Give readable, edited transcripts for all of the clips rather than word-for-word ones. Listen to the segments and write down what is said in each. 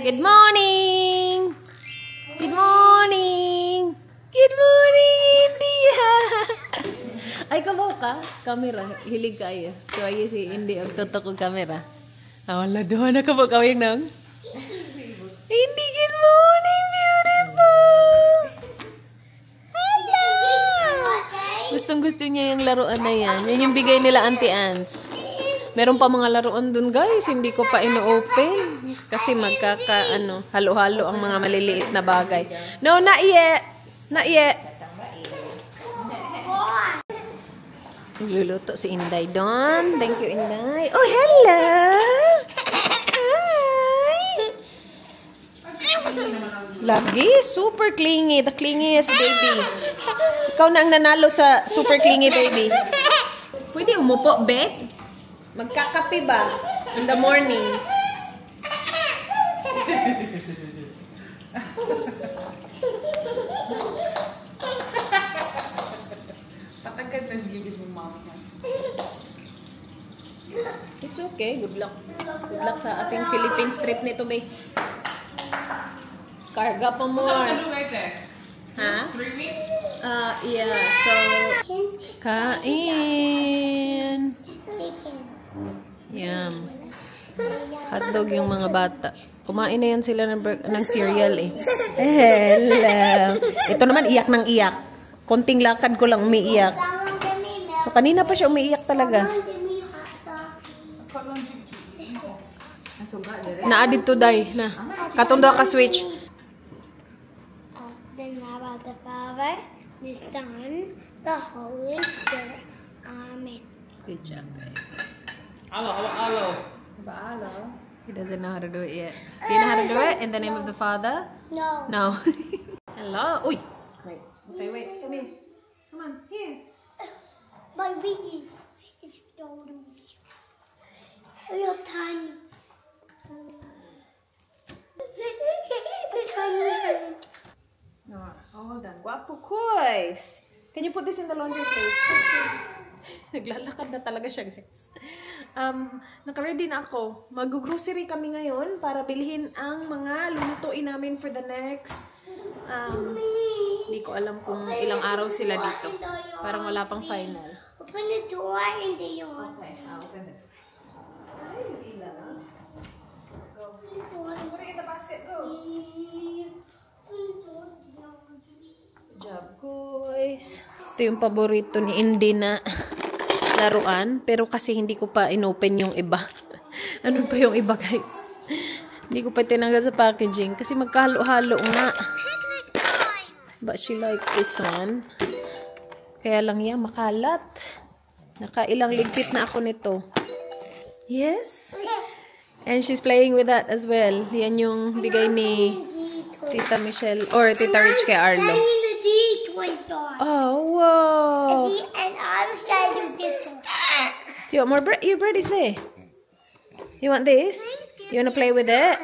Good morning! Good morning! Good morning, India! Ay, kabaw ka? Camera. Hilig ka ay. So, ay si India. Ang totoo ko camera. Wala doon. Nakabaw ka yung nang. Indy, good morning, beautiful! Hello! Gustong-gusto niya yung laruan na yan. Yan yung bigay nila Auntie Ants. Meron pa mga laruan dun, guys. Hindi ko pa ino-open. Kasi halo-halo ang mga maliliit na bagay. No, not yet. Not yet. Nagluluto si Inday doon. Thank you, Inday. Oh, hello! Hi! Lagi, super clingy. The clingiest baby. Ikaw na ang nanalo sa super clingy baby. Pwede umupo, Beth? Magkakape ba? In the morning. Patagad ng gigit ng mouth niya. It's okay. Good luck. Good luck sa ating Philippines trip nito, babe. Karga pa more. Ha? 3 weeks? Yeah. So, kain. Yum. Hotdog yung mga bata. Kumain na yan sila ng cereal eh. Hello. Ito naman iyak ng iyak. Konting lakad ko lang umiiyak. So kanina pa siya umiiyak talaga. Na-added to die na. Katundo ka switch. The name of the Father, the Son, the Holy Spirit. Amen. Good job, guys. Alo. He doesn't know how to do it yet. Do you know how to do it? In the name of the Father? No. No. Hello. Uy. Wait. Okay, wait. Come here. Come on. Here. My baby is older. We have time. No. Hold on. Guapo, guys. Can you put this in the laundry, please? Naglalakad na talaga siya, guys. Naka-ready na ako. Mag-grocery kami ngayon para bilhin ang mga lulutuin namin for the next hindi ko alam kung ilang araw sila dito. Parang wala pang final. Open the door and they are. Okay, I'll open it. Put it in the basket, go. Good job, guys. Ito yung paborito ni Indy na laruan. Pero kasi hindi ko pa inopen yung iba. Ano pa yung iba, guys? Hindi ko pa tinanggal sa packaging. Kasi magkahalo-halo nga. But she likes this one. Kaya lang yan, makalat. Nakailang ligpit na ako nito. Yes. And she's playing with that as well. Yan yung bigay ni Tita Michelle or Tita Rich kay Arlo. Oh, wow. And I was trying to do this one. Do you want more bread? Your bread is there. You want this? You want to play with it?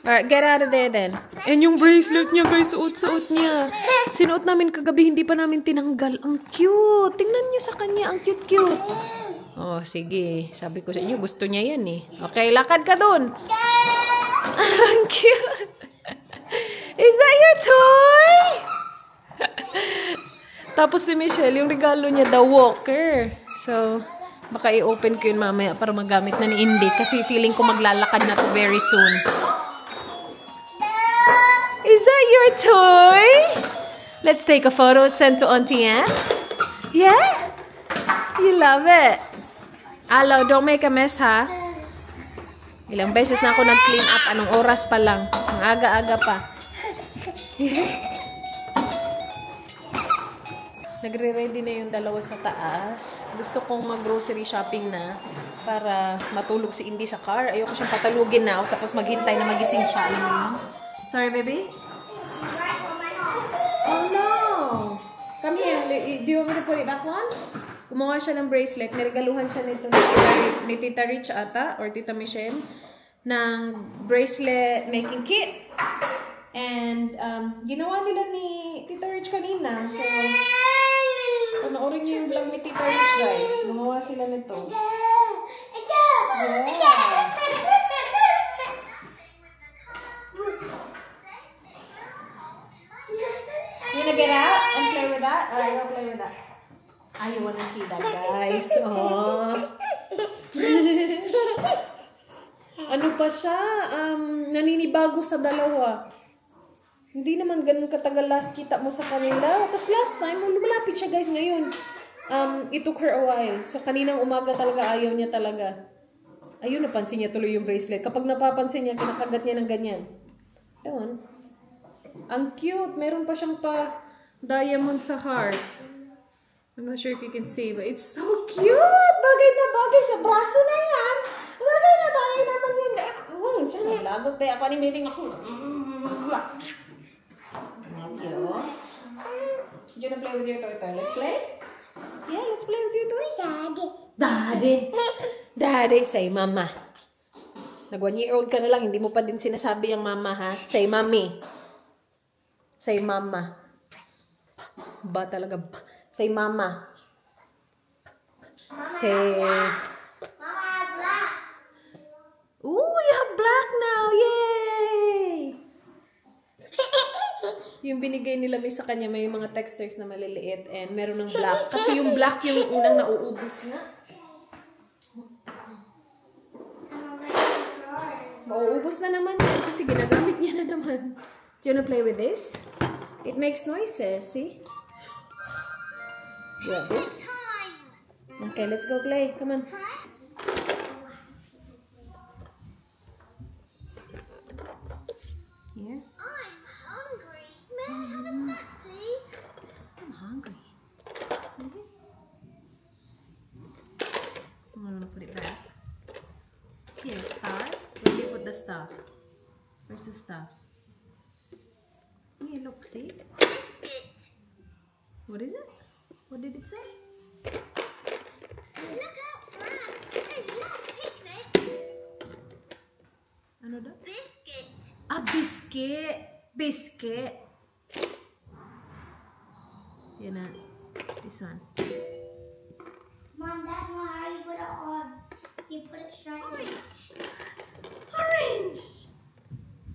Alright, get out of there then. And yung bracelet niya, guys, suot-suot niya. Sinuot namin kagabi, hindi pa namin tinanggal. Ang cute. Tingnan niyo sa kanya, ang cute-cute. Oh, sige. Sabi ko sa inyo, gusto niya yan eh. Okay, lakad ka dun. Ang cute. Is that your toy? Tapos si Michelle, yung regalo niya, the walker. So, baka i-open ko yun mamaya para magamit na ni Indy. Kasi feeling ko maglalakad na to very soon. Is that your toy? Let's take a photo, send to Auntie Ants. Yeah? You love it. Alo, don't make a mess, ha? Ilang beses na ako nag-clean up. Anong oras pa lang? Ang aga-aga pa. Yes. Nagre-ready na yung dalawa sa taas. Gusto kong mag-grocery shopping na para matulog si Indy sa car. Ayoko siyang patalugin na tapos maghintay na magising siya. Sorry, baby? Oh, no! Come here. Do you want me to put it back on? Gumawa siya ng bracelet. Niregaluhan siya nito ni Tita Rich ata or Tita Michelle ng bracelet making kit. And ginawa nila ni Tita Rich kanina. So, panoorin niyo yung vlog ni Tita Rich, guys. Gumawa sila nito. Yeah. wanna see that, guys. Oh. Ano pa siya? Naninibago sa dalawa. Hindi naman ganun katagal last kita mo sa kanila. Tapos last time, malapit siya, guys, ngayon. It took her a while. So, kaninang umaga talaga, ayaw niya talaga. Ayun, napansin niya tuloy yung bracelet. Kapag napapansin niya, kinakagat niya ng ganyan. Ayun. Ang cute. Meron pa siyang diamond sa heart. I'm not sure if you can see, but it's so cute! Bagay na bagay sa braso na yan! Bagay na bagay naman yan! Sure, lagot ba? Ako ni baby ako. Cute. You wanna play with your toy? Let's play? Yeah, let's play with your toy. Daddy. Daddy. Daddy, say mama. Nag 1-year-old ka na lang, hindi mo pa din sinasabi ang mama, ha? Say mommy. Say mama. Ba talaga ba? Say mama. Say... Mama have black. Ooh, you have black now! Yay! Yung binigay nila may sa kanya, may mga textures na maliliit and meron ng black. Kasi yung black yung unang nauubos na. Mauubos na naman yan kasi ginagamit niya na naman. Do you wanna play with this? It makes noises, see? You want this? Okay, let's go play. Come on. Here. I'm hungry. May I have a snack, please? I'm hungry. I'm gonna put it back. Here, star. Where do you put the star? Where's the star? Here, look, see? What is it? What did it say? Look out, Fran. I love picnic. Ano daw? Biscuit. Ah, biscuit. Biscuit. Yan na. This one. Mom, that's not how you put it on. You put it straight in. Orange.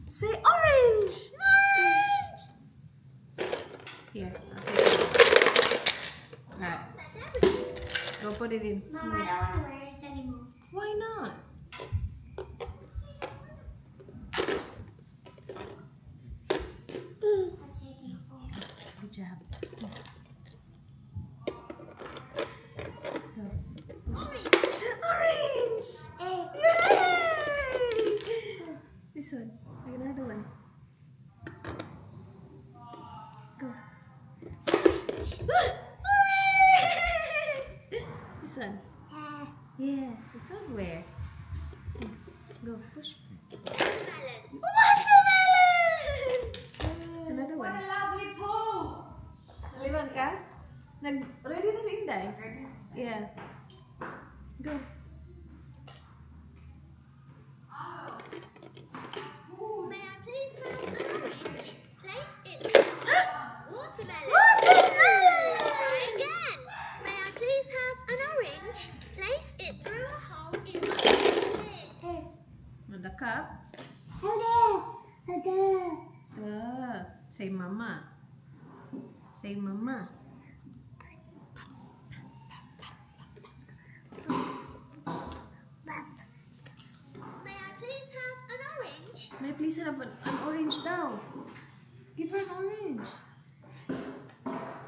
Say orange. Orange. Here, I'll take it. Alright. Go put it in. Mom, I don't want to wear this anymore. Why not? I'm taking it off. Good job. Orange! Yay! This one. Like another one. Go. Orange! This one. Yeah. This one where? Go. Push. Watermelon! Another one. What a lovely poo! Naliwan ka? Ready na si Inday? Yeah. Go. May I please have an orange? Place it. Watermelon. Watermelon! Try again. May I please have an orange? Place it through a hole in my lid. On the cup. Say mama. Say mama. May I please have an orange? May I please have an orange daw? Give her an orange.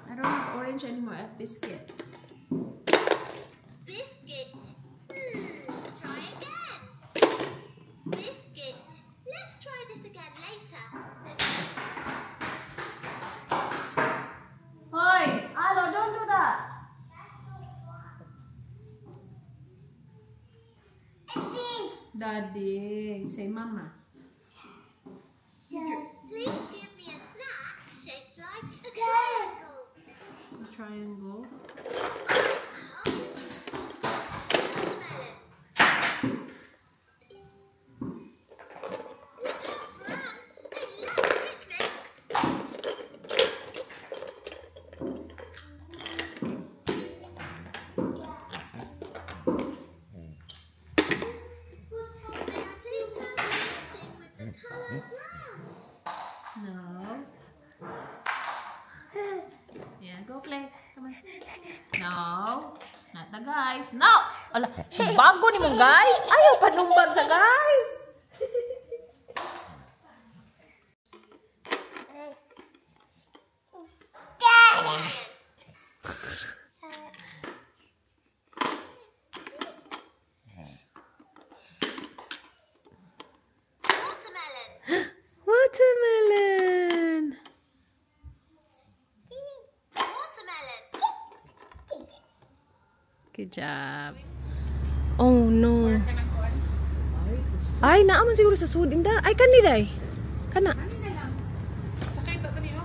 I don't have orange anymore. I have biscuit. Biscuit. Try again. Biscuit. Let's try this again later. Hoy! Alo, don't do that! Daddy. Say mama. Please give me a snack shaped like a triangle. A triangle. No. Yeah, go play. Come on. Nata guys. No! Ala, bago ni mo guys. Ayaw panumbag sa guys. Watermelon. Good job. Oh no. Ay, naaman siguro sa sud. Inda. Ay, kandiday. Kana. Sakay ito niyo.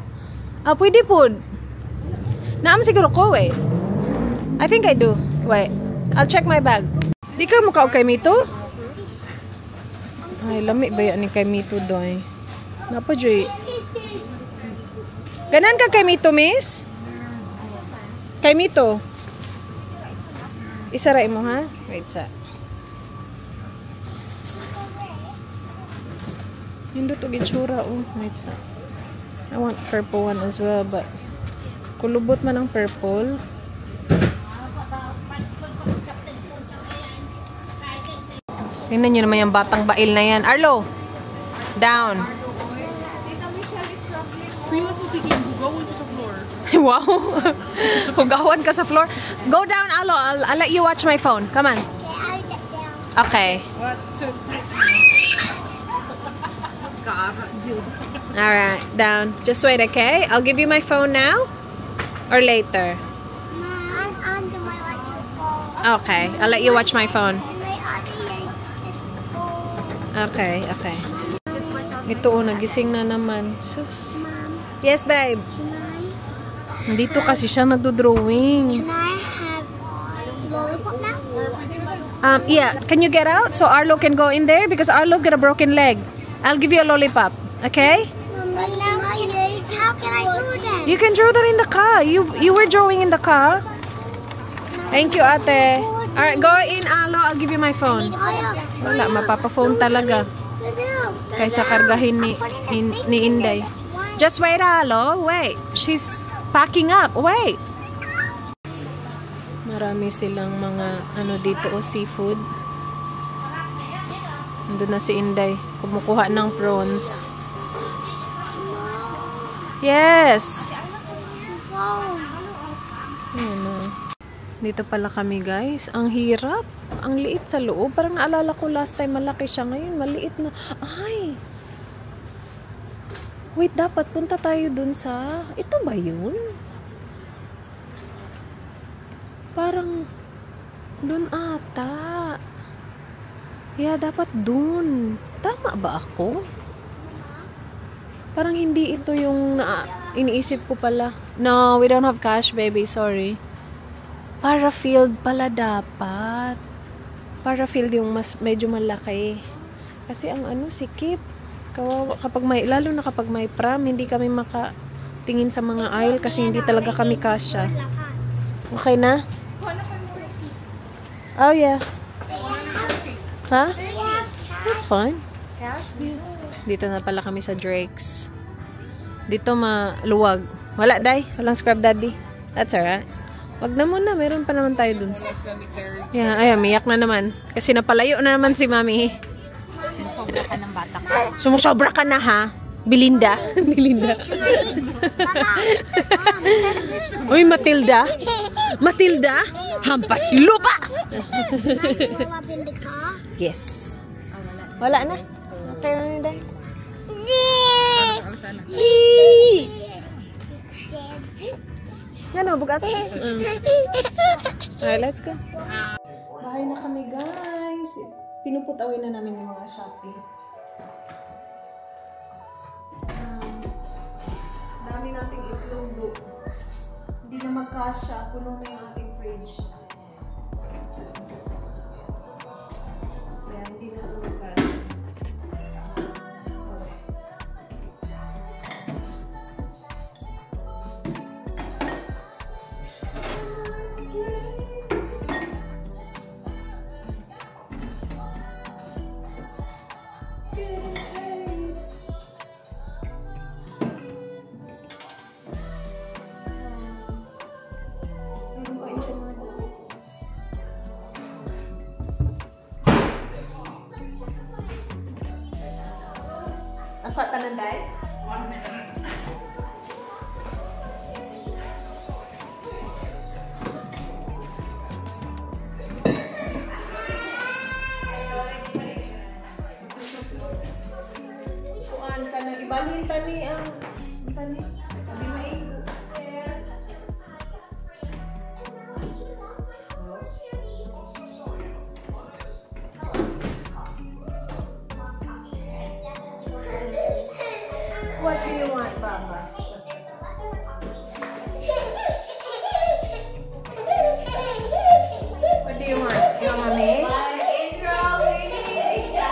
Ah, pwede po. Naaman siguro ko eh. I think I do. Wait. I'll check my bag. Di ka mukha kay Mito? Ay, lami ba yan ni kay Mito doy? Napa, Joy? Ganan ka kay Mito, miss? Kay Mito? Isaray mo, ha? Wait, sa. Hindi ito gitsura, oh. Wait, sa. I want purple one as well, but kulubot man ang purple. Tingnan nyo naman yung batang bail na yan. Arlo! Down. Feel ko tigil hugawan ko sa floor. Wow. Hugawan ka sa floor. Go down, Arlo. I'll let you watch my phone. Come on. Okay. 1, 2, 3. Alright, down. Just wait, okay? I'll give you my phone now or later. Under my watching phone. Okay, I'll let you watch my phone. And my other is the phone. Okay, okay. Ito, oh, nagising na naman. Sus. Yes, babe. Dito kasi siya nagdo-drawing. Can I have lollipop now? Yeah, can you get out so Arlo can go in there? Because Arlo's got a broken leg. I'll give you a lollipop, okay? How can I draw them? You can draw that in the car. You were drawing in the car. Thank you, ate. Alright, go in, Arlo. I'll give you my phone. Wala, mapapa-phone talaga. Kaysa kargahin ni Inday. Just wait, Arlo. Wait. She's packing up. Wait. Marami silang mga ano dito o seafood. Nandun na si Inday. Kumukuha ng prawns. Yes! Ayan o. Dito pala kami guys. Ang hirap. Ang liit sa loob. Parang naalala ko last time malaki siya. Ngayon maliit na. Ay! Wait, dapat punta tayo dun sa... Ito ba yun? Parang... Dun ata. Yeah, dapat dun. Tama ba ako? Parang hindi ito yung iniisip ko pala. No, we don't have cash, baby. Sorry. Parafield pala dapat. Parafield yung mas medyo malaki. Kasi ang ano, sikip. Kapag may, lalo na kapag may pram, hindi kami makatingin sa mga aisle kasi hindi talaga kami kasya. Okay na? Oh, yeah. Huh? That's fine. Dito na pala kami sa Drake's. Dito maluwag. Wala, day. Walang scrub daddy. That's alright. Wag na muna. Meron pa naman tayo dun. Yeah, ay, miyak na naman. Kasi napalayo na naman si mami. Sobra ka ng bata ka. Sumusobra ka na, ha? Belinda. Belinda. Uy, Matilda. Matilda. Hampas lupa. Yes. Wala na. Okay na nila. Yan o, bugat. Alright, let's go. Bahay na kami, guys. Pinuput away na namin yung mga shopping. Dami nating itlundo. Hindi na magkasya. Puno na yung ating fridge. Kaya hindi na magkasya. Suka tanan dai? 1 minute. Kuan ka na ibalhin tani ang sani. Di maing. What do you want, Papa? What do you want? You want mommy?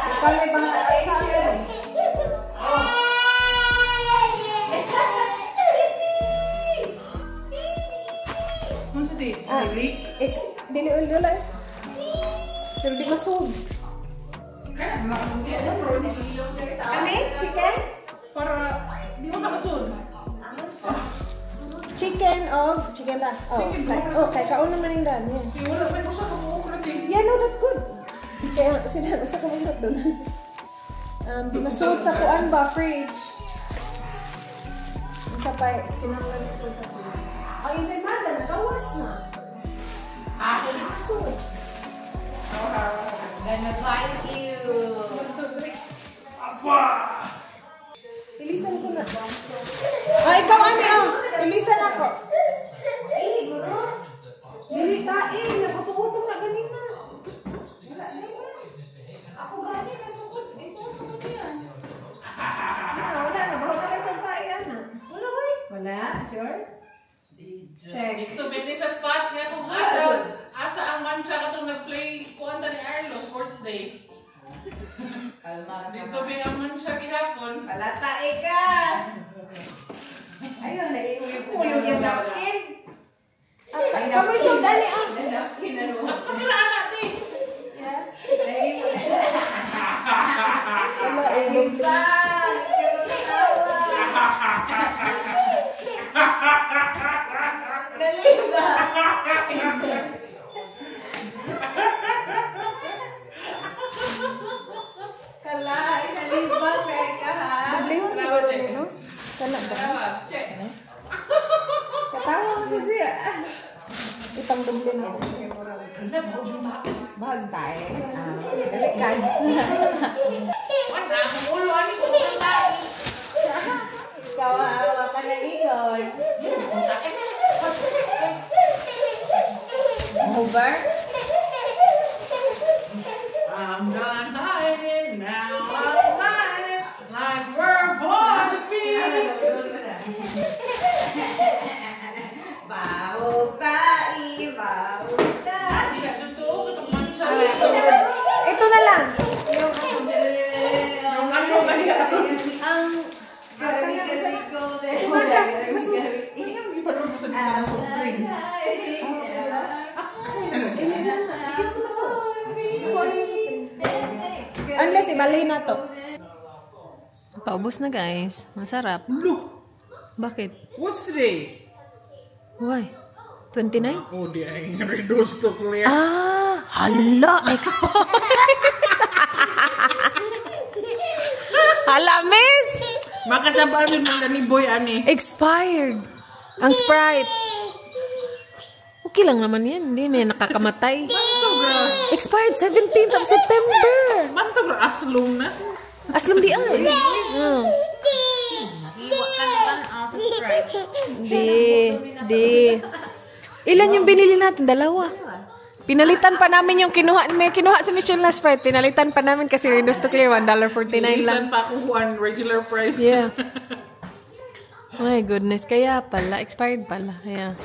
Ikaw may bangalan sa akin. Ano sa di? Really? Dili ulit. Pero di masog. Kaya na lang. Ano? Chicken? Para di mo nakasod. Chicken na. Kaya kaon naman yung dami. Wala may gusto ko okra din. Yeah, no, that's good. Kaya sila, usa ka mahirap doon. Di masod sa kuan ba, fridge. Isa pa, kinamlan masod sa fridge. Ang ensaymada, nakawas na. Di masod. Gonna bite you. Ilisan ko na. Ikaw ano? Ilisan ako. Dili tae, nagutong-utong na ganina. Ako gani na sukot. Sukot yan. Wala na, baka wala kang tae na. Wala oy. Wala? Sure? Check. Ito, may sa spot nga kung asa ang mancha ka itong nag-play kuwanta ni Arlo, Sports Day. Dito may ang mancha gihapon. Palatae ka! Ayun, naiuyo yung napkin. Kamoy so, dali ang napkin na naman. Pakiraan natin! Wala, ilog lang. Dali ba? Kalay, nalibag ka ha. Nabliwan siguro niya, no? Sana ba? Katawa mo sa siya. Itang duble na ako. Bahag tayo. Delikad. Wala, kumulo, ano ko Kawawa ka na ingon. Over? I'm done hiding now. I'm hiding like we're born to be. Bawog tayo, bawog tayo. Hindi ka totoo, itong mancha. Ito na lang. Yung Ano ba yan? ang Hindi pa naman sa gita ng soft drink. Unless ibalhin na to. Paubos na guys. Masarap. Look, Bakit? what's today? Why? 29? Oh, di ay reduced to clear. Hala, expired. Hala, miss. Makasabarin mo ni Boy ani. Expired. Ang Sprite. Okay lang naman yan. Hindi may nakakamatay. Expired 17th of September. Mantog aslong na. Aslum di ay. Iwa ka naman sa Sprite. Di. Ilan yung binili natin? Dalawa. Pinalitan pa namin yung may kinuha si Michelle na Sprite. Pinalitan pa namin kasi reduced to clear. $1.49 lang. Isan pa kung one regular price. Yeah. My goodness. Kaya pala. Expired pala. Yeah.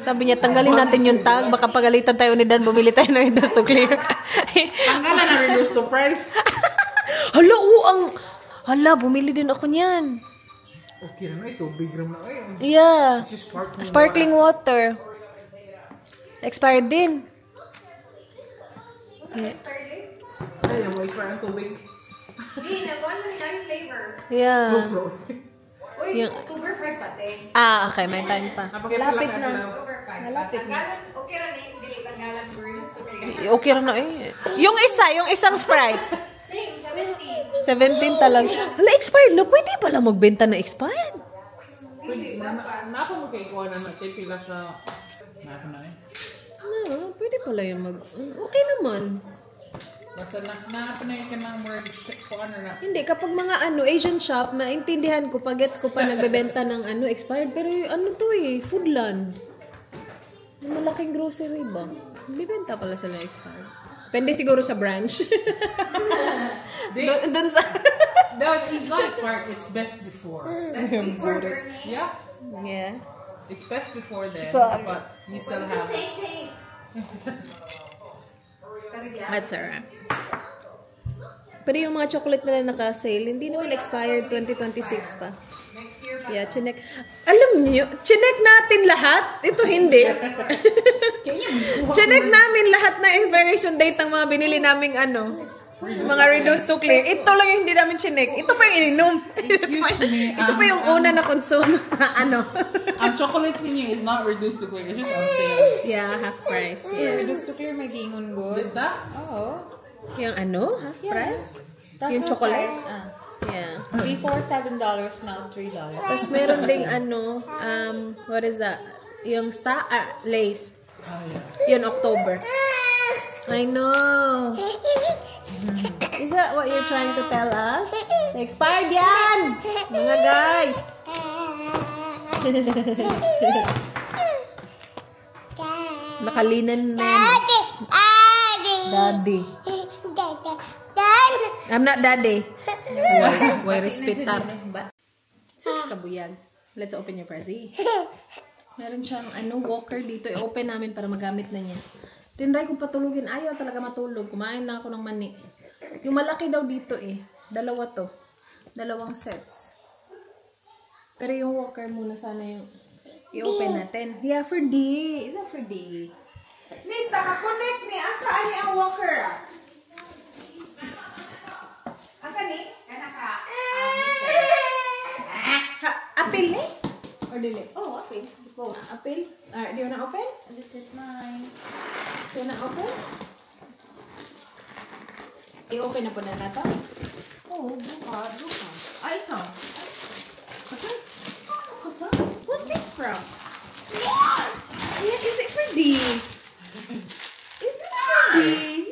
Sabi niya, tanggalin natin yung tag. Baka pagalitan tayo ni Dan. Bumili tayo ng reduced to clear. Tanggalan na reduced to price. Hala, bumili din ako niyan. Okay na ito. Big ram na kayo. Yeah. Sparkling water. Expired din. Yeah. Ay, may parang tubig. Yeah. GoPro. Uy, Yung- October 5 pati. Okay, may time pa. Malapit na. October 5. Malapit na. Tanggalan, okay na ni, dili tanggalan girls. Okay. Okay rin na eh. Yung isang Sprite. Same, 70. 17 talaga. Hala, expired na. Pwede pala magbenta na expired. Pwede, napa mo kayo kuha na natin pila sa... Napa na eh. No, pwede pala yung mag... Okay naman. Basta napa na yung kanang more kuha na. Hindi, kapag mga Asian shop, maintindihan ko, pagets ko pa nagbebenta ng expired. Pero yung to Foodland. Yung malaking grocery ba? Bibenta pala sila expired. Depende siguro sa branch. Doon sa... No, it's not expired. It's best before. Yeah. Yeah. It's best before then, So, but you still have... That's alright. Pero yung mga chocolate nila naka-sale, hindi naman expired 2026 pa. Yeah, chinek. Alam niyo, chinek natin lahat. Ito hindi. Chinek namin lahat na expiration date ng mga binili naming mga reduced to clear. Ito lang yung hindi namin chinek. Ito pa yung ininom. Excuse me. Ito pa yung una na consume. Ang chocolates ninyo is not reduced to clear. It's just on sale. Yeah, half price. Yeah. Reduced to clear, may gingon good. Did that? Oo. Yung half price? Yung chocolate? Yeah. Before $7, now $3. Tapos meron ding what is that? Yung Lace. Oh, yeah. Yun, October. I know. Is that what you're trying to tell us? Expired yan! Mga guys! Nakalinan na yan. Daddy. I'm not daddy. Why respetar? Sis kabuyag. Let's open your prezi. Meron siyang walker dito. I-open namin para magamit na niya. Tinry kong patulugin. Ayaw talaga matulog. Kumain na ako ng mani. Yung malaki daw dito Dalawa to. Dalawang sets. Pero yung walker muna sana yung i-open natin. Yeah, for D. Is that for D? Miss, naka-connect ni. Asaan ni ang walker? Ang kani? Apil ni? Or dili? Oh, apil. Oh, apil. Alright, do you wanna open? This is mine. Do you wanna open? I-open na po na nato. Oh, buka. Ay, ito. Okay. What's this from? Yeah, is it for D? Is it for D?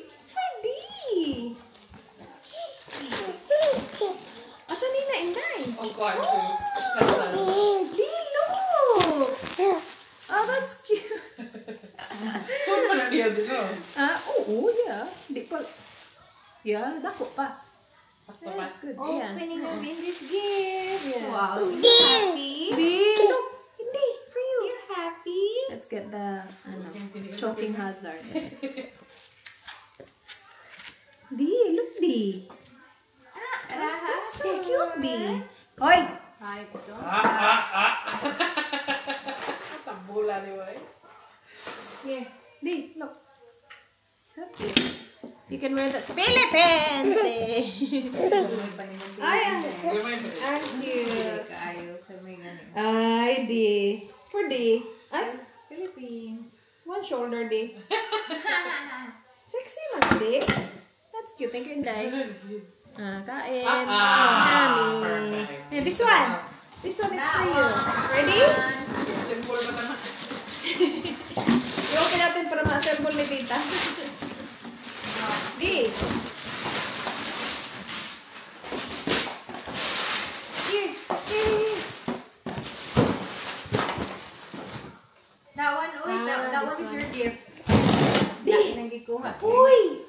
It's for D. Asan ni na inday? Oh, God. D, look! Oh, that's cute. So, ano na niya dito? Oo, yeah. Di pa. Yeah, dako pa. That's good. Yeah. Opening this gift. Yeah. Wow. You're happy? D, look. Hindi, for you. You're happy? Let's get the choking hazard. D, look D. That's so cute, D. Hoy! Hi, ito. Tabula, di ba? Here. D, look. So cute. You can wear that. Philippines! Ay, thank you. Kaayo sa may ganun. Ay, D. For D. Ay, Philippines. one shoulder, D. Sexy man, D. That's cute. Thank you, Inday. Kain. Yummy. And this one. This one is for you. Ready? Simple ba naman? I-open natin para ma-assemble ni Tita. D. Here. That one, uy, that one is your gift. Di. Nang gikuha. Uy!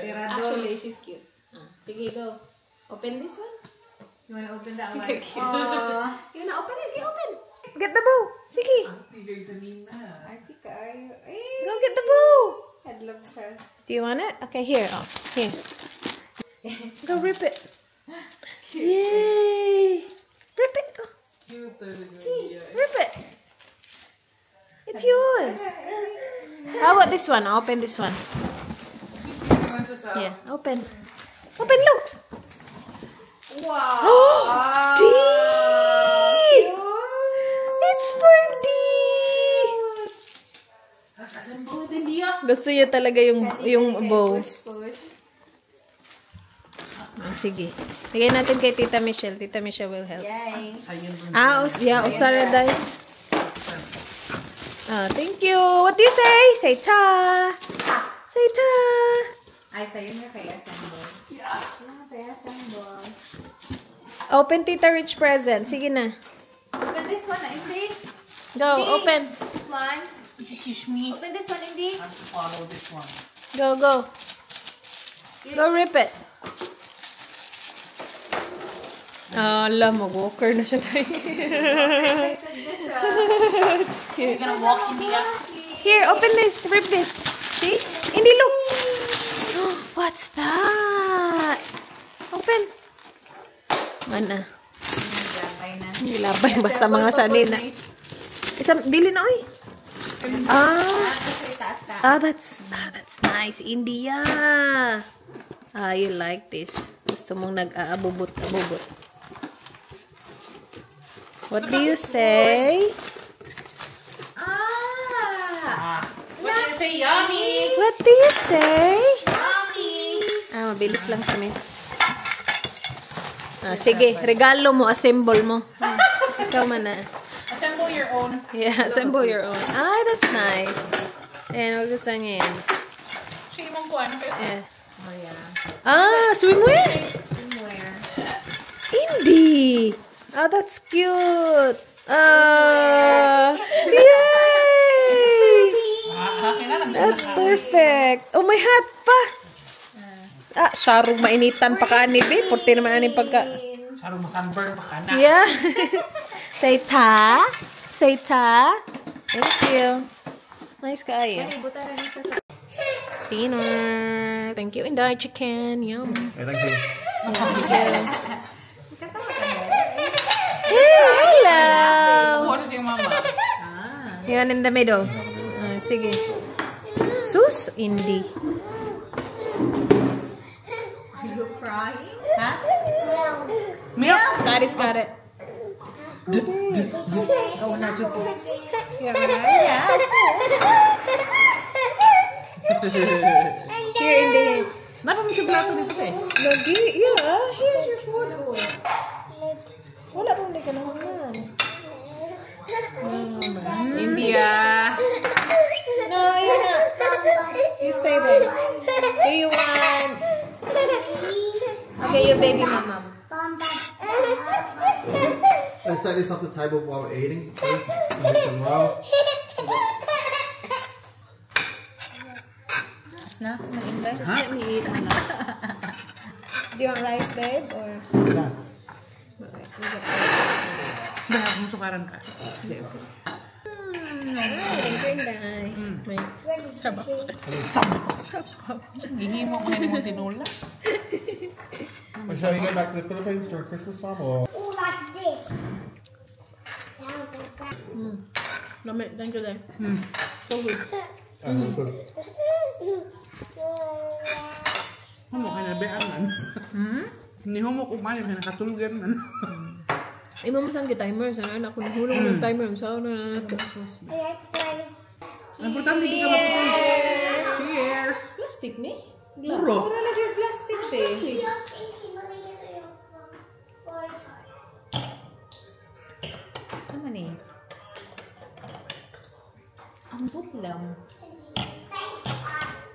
Tirador. Actually, she's cute. Sige, go. Open this one. You wanna open that one? Cute. You wanna open it? Get open. Get the bow. Sige. Tigay sa Nina. Arti kaayo. Go get the bow. Headlock siya. Do you want it? Okay, here. Oh, here. Go rip it. Yay! Rip it. Go. Cute talaga. Rip it. It's yours. How about this one? Open this one. Yeah, open. Open, look. Wow! Oh, D! It's for D! Assemble it in Dia. Gusto niya talaga yung bow. Push. sige. Bigay natin kay Tita Michelle. Tita Michelle will help. Yay. Yeah, usara day. Thank you. What do you say? Say ta. Say ta. Ay, sa'yo na kay assemble. Yeah. Kay assemble. Open Tita Rich present. Sige na. Open this one, Indy. Go, open. This one. Excuse me. Open this one, Indy. I have to follow this one. Go, go. Go rip it. Alam mo, walker na siya tayo. It's cute. You're gonna walk in the Here, open this. Rip this. See? Hindi, look. What's that? Open. Mana? Labay na. Hindi labay. Basta mga sanay na. Isang, dili na, oy. That's nice. India. You like this. Gusto mong nag-aabubot-abubot. What do you say? What do you say? Yummy! What do you say? Yummy! Mabilis lang kami. Sige, regalo mo, assemble mo. Ikaw man na. Assemble your own. Yeah, assemble your own. That's nice. Ayan, magustuhan niya yan. Sige mong kuhan. Yeah. Oh, yeah. Swimwear? Somewhere. Hindi. That's cute. Yay! That's perfect. Oh, may hat pa. Sarong mainitan pa ka, Anibe. Porte naman aning pagka... Sarong masunburn pa ka na. Yeah. Say ta. Say ta. Thank you. Nice kayo. Kani, buta rin siya sa... Dinner. Thank you, Inday chicken. Yum. Thank you. Thank you. Katawa ka na. Hello. What is your mama? Yan in the middle. Sige. Sus, Indy. Are you crying? Huh? Milk! Daddy's got it. Oh, na chupo. Here, Indy. Napa mo siya plato dito eh? Lagi, yeah. Here's your food. Wala pong hindi ka naman. India! No, you're not. You stay there. Do you want... Okay, your baby mama. Let's take this off the table while we're eating, please. Nice and well. Snacks na Inday. Just let me eat, Anna. Do you want rice, babe? Or... Yeah. Dahil kung sukaran ka. Thank you, Inday. May... Gihimo ko na yung tinula. And shall we go back to the Philippines during Christmas time or? All like this. Lami, thank you, Day. So good. Humo ka na bean man. Hindi humo kumain ka nakatulgan man. Imo masang timer sana anak ko nahulog ng timer sa na nato. Importante di ka mapapun. Cheers! Plastic ni? Puro. Wala lagi plastic te. Sama ni. Ang butlam.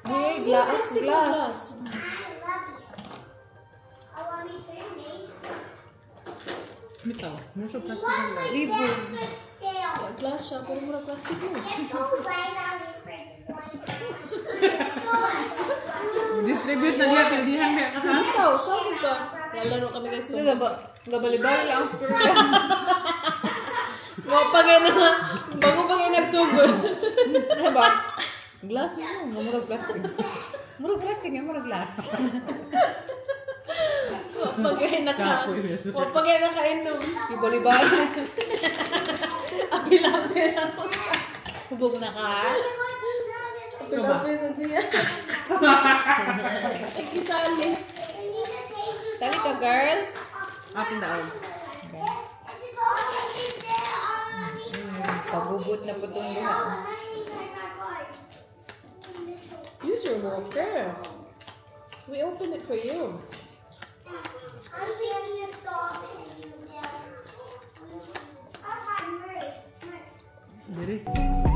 Hey, glass. Bitaw. Mo siya plastic ang lang. Libo. Glass siya, pero mura plastic mo. Distribute na niya, pildihan niya ka ha? Ikaw, saan ka? Lalaro kami guys. Gabalibali lang after. Mapagay na nga. Bago pa kayo nagsugod. Ano ba? Glass mo. Murag plastic. Murag plastic nga, murag glass. Mapagay na kainom. Ibalibali. Apil-apil ako. Hubog na ka. Apil-apil sa siya. Ikisali. Tali ka, girl. Ating daog. Pagubot na po itong luha. Use your walker. We opened it for you. I'm picking a strawberry. I've had Murray. Diri.